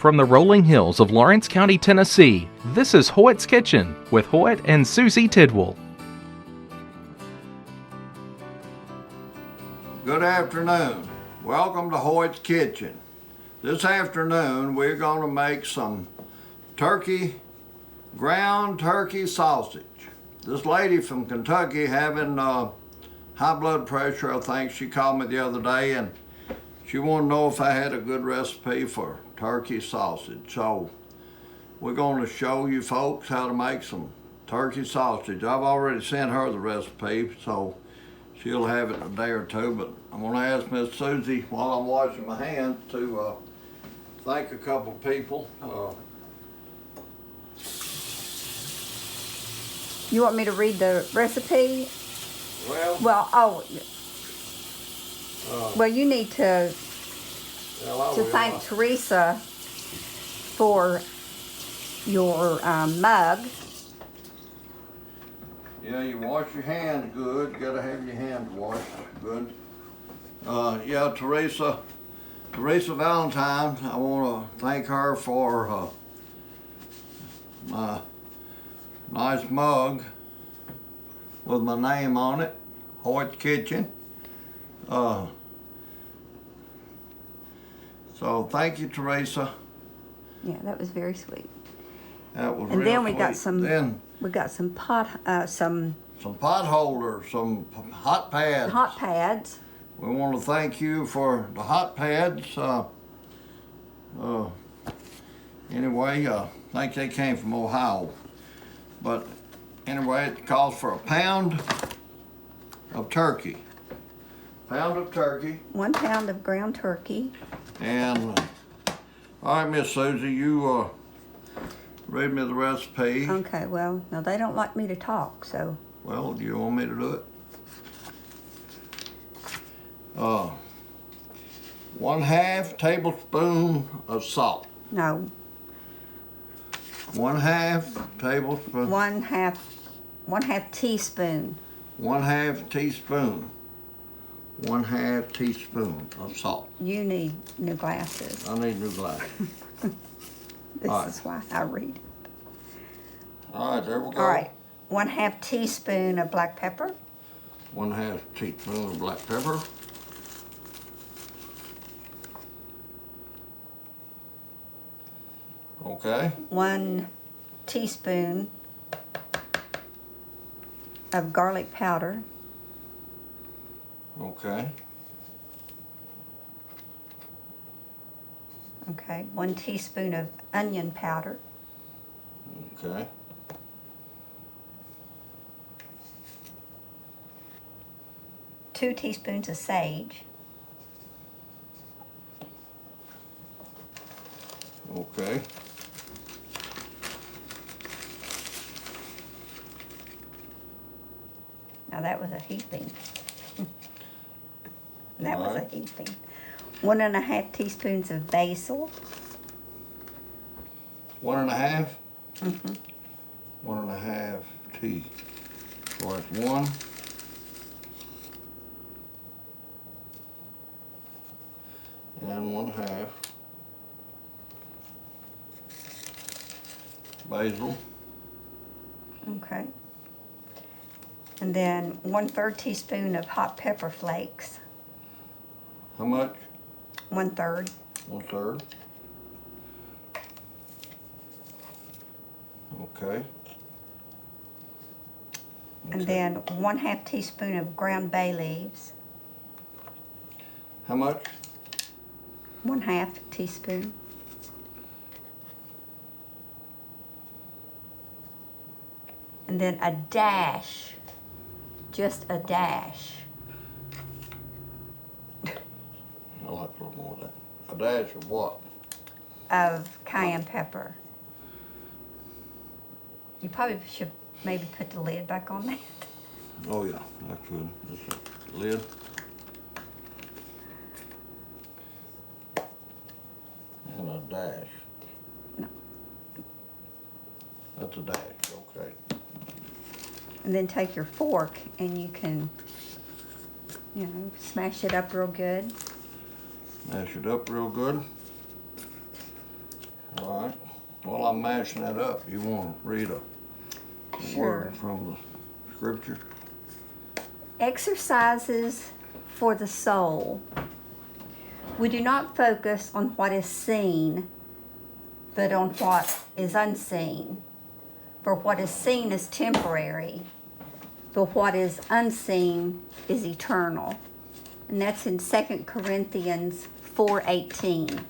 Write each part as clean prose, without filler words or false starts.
From the rolling hills of Lawrence County, Tennessee, this is Hoyt's Kitchen with Hoyt and Susie Tidwell. Good afternoon. Welcome to Hoyt's Kitchen. This afternoon we're going to make some ground turkey sausage. This lady from Kentucky having high blood pressure, I think she called me the other day, and she wanted to know if I had a good recipe for turkey sausage. So we're going to show you folks how to make some turkey sausage. I've already sent her the recipe, so she'll have it in a day or two, but I'm going to ask Miss Susie while I'm washing my hands to thank a couple people. You want me to read the recipe? Well, you need to thank Teresa for your mug. Yeah, you wash your hands good. You gotta have your hands washed good. Teresa Valentine, I want to thank her for my nice mug with my name on it, Hoyt's Kitchen. So thank you, Teresa. Yeah, that was very sweet. That was and real then we sweet. got some Some pot holders, some hot pads. Hot pads. We want to thank you for the hot pads. Anyway, I think they came from Ohio. But anyway, it calls for a pound of turkey. 1 pound of ground turkey. And, all right, Miss Susie, you read me the recipe. Okay, well, now they don't like me to talk, so. Well, do you want me to do it? 1/2 tablespoon of salt. No. 1/2 tablespoon. 1/2 teaspoon. 1/2 teaspoon. 1/2 teaspoon of salt. You need new glasses. I need new glasses. This is why I read it. All right, there we go. All right, 1/2 teaspoon of black pepper. 1/2 teaspoon of black pepper. Okay. 1 teaspoon of garlic powder. Okay. Okay, 1 teaspoon of onion powder. Okay. 2 teaspoons of sage. Okay. Now that was a heaping. That All was a right. heaping. 1.5 teaspoons of basil. 1.5. Mm-hmm. 1.5 tea. So that's 1. And 1/2 basil. Okay. And then 1/3 teaspoon of hot pepper flakes. How much? 1/3. 1/3. Okay. And then 1/2 teaspoon of ground bay leaves. How much? 1/2 teaspoon. And then a dash, just a dash. I like a little more of that. A dash of what? Of cayenne pepper. You probably should maybe put the lid back on that. Oh yeah, that's good. Just a lid. And a dash. No. That's a dash, okay. And then take your fork and you can, smash it up real good. Mash it up real good. All right. While I'm mashing that up, you want to read a word from the scripture? Exercises for the soul. We do not focus on what is seen, but on what is unseen. For what is seen is temporary, but what is unseen is eternal. And that's in 2 Corinthians 4:18.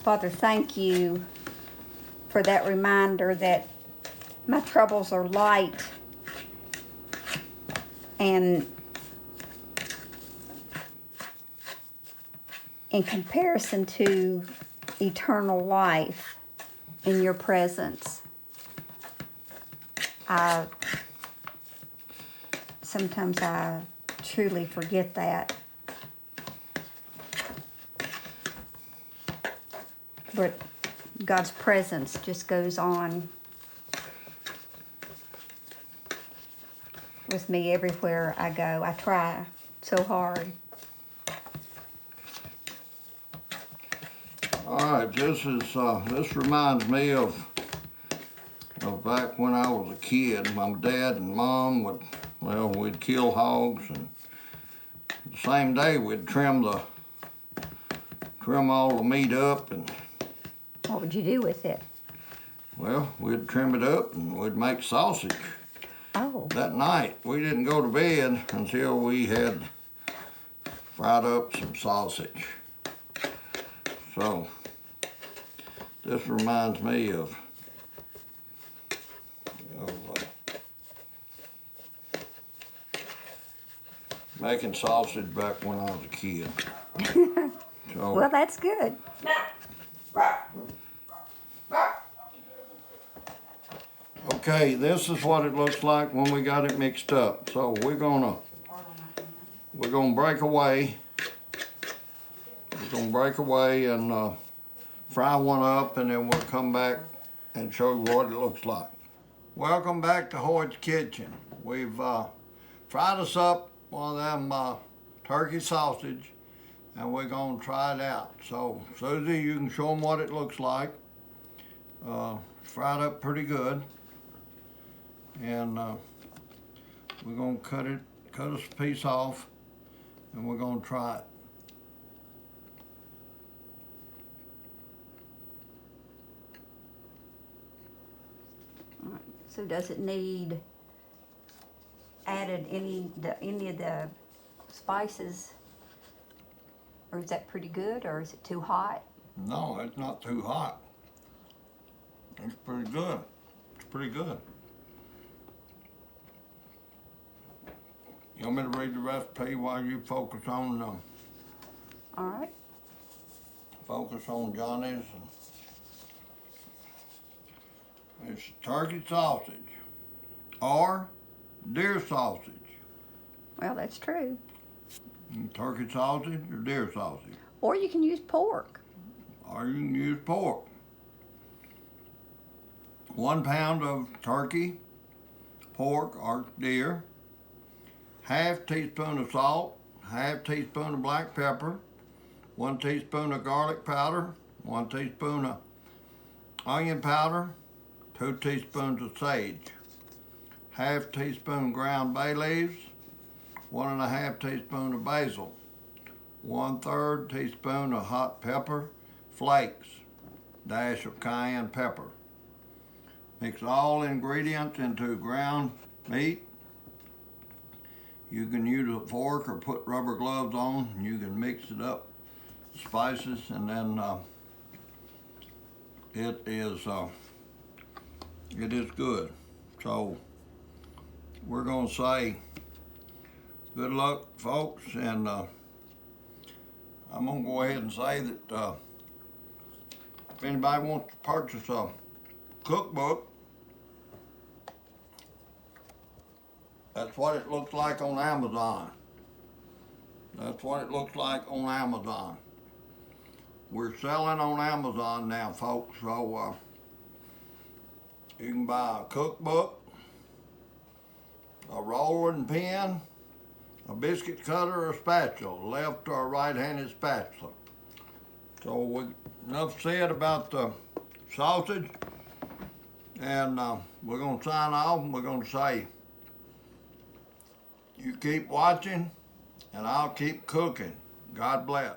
Father, thank you for that reminder that my troubles are light and in comparison to eternal life in your presence. Sometimes I truly forget that. But God's presence just goes on with me everywhere I go. I try so hard. All right, this reminds me of back when I was a kid. My dad and mom we'd kill hogs, and the same day we'd trim all the meat up, and What would you do with it? well, we'd trim it up and we'd make sausage. Oh, That night we didn't go to bed until we had fried up some sausage. So this reminds me of making sausage back when I was a kid. So, well, that's good. okay, this is what it looks like when we got it mixed up. So we're gonna break away. We're gonna break away and fry one up, and then we'll come back and show you what it looks like. Welcome back to Hoyt's Kitchen. We've fried us up one of them turkey sausage, and we're gonna try it out. So Susie, you can show them what it looks like. Fried up pretty good, and we're gonna cut us a piece off, and we're gonna try it. So does it need added any of the spices, or is that pretty good, or is it too hot? No, it's not too hot. It's pretty good. It's pretty good. You want me to read the recipe while you focus on All right. Johnny's? It's turkey sausage or deer sausage. Well, that's true. Turkey sausage or deer sausage. Or you can use pork. Or you can use pork. 1 pound of turkey, pork or deer, half teaspoon of salt, half teaspoon of black pepper, 1 teaspoon of garlic powder, 1 teaspoon of onion powder, 2 teaspoons of sage, half teaspoon ground bay leaves, 1½ teaspoon of basil, 1/3 teaspoon of hot pepper flakes, dash of cayenne pepper. Mix all ingredients into ground meat. You can use a fork or put rubber gloves on. You can mix it up, spices, and then it is good. So we're gonna say good luck, folks, and I'm gonna go ahead and say that if anybody wants to purchase a cookbook, that's what it looks like on Amazon. That's what it looks like on Amazon. We're selling on Amazon now, folks, so you can buy a cookbook, a rolling pin, a biscuit cutter, or a spatula, left or right-handed spatula. Enough said about the sausage, and we're gonna sign off, and we're gonna say, you keep watching, and I'll keep cooking. God bless.